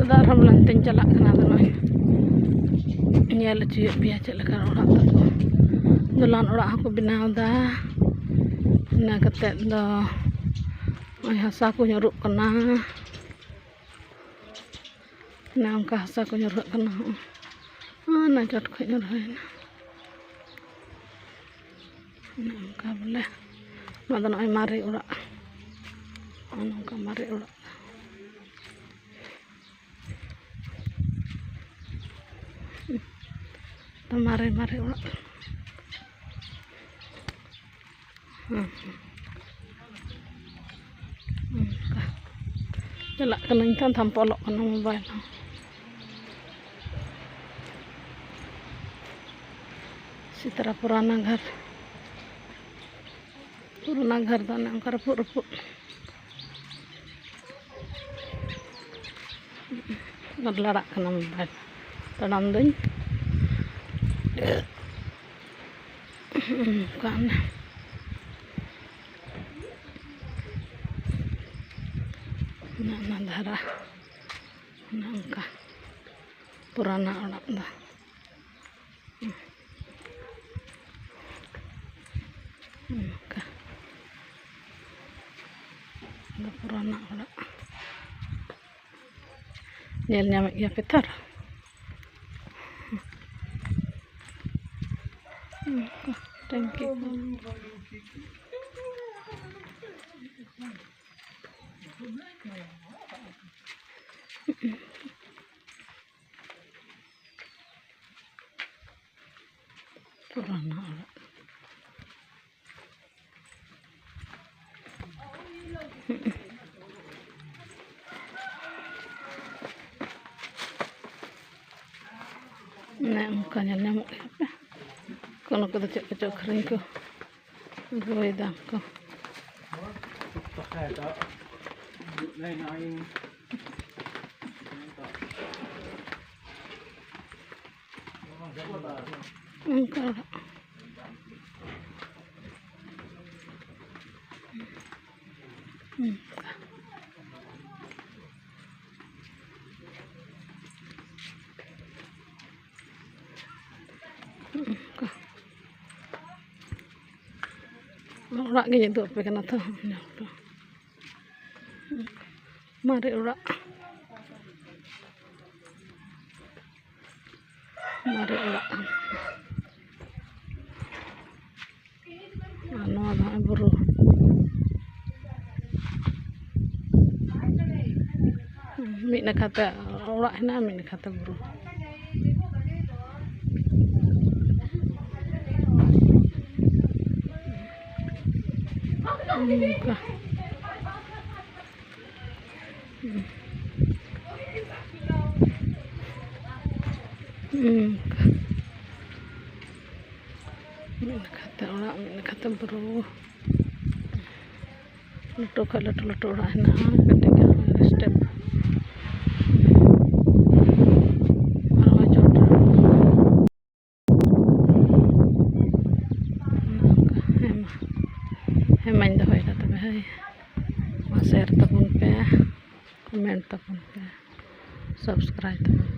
दार हम लंतें चलक कना nyel cuy biar celaka orang tu dolan orang aku benau dah na ketek dah ai hasa aku nyuruk kena na angka hasa aku nyuruk kena na jat ku nyuruk na angka boleh madan ai mari orang angka mari orang mari orang celak kena intan tampolok kena mobile Sitara purana घर dan angka reput-reput ngelarak kena mobile tanam dun kan na darah nangka purana orang dah purana orang nyel nyamik ya petar thank you purana orang nah mukanya nyamuk apa kalau kita cek kering ko gue dah ko enggak orang gini tu apa kena tahu mari orang anu ada buru mik nak kata orang na mik nak kata buru enggak kata orang kata bro letu orang na ketika step main dah hoida tabe hai share tabun pe comment tabun pe subscribe tabun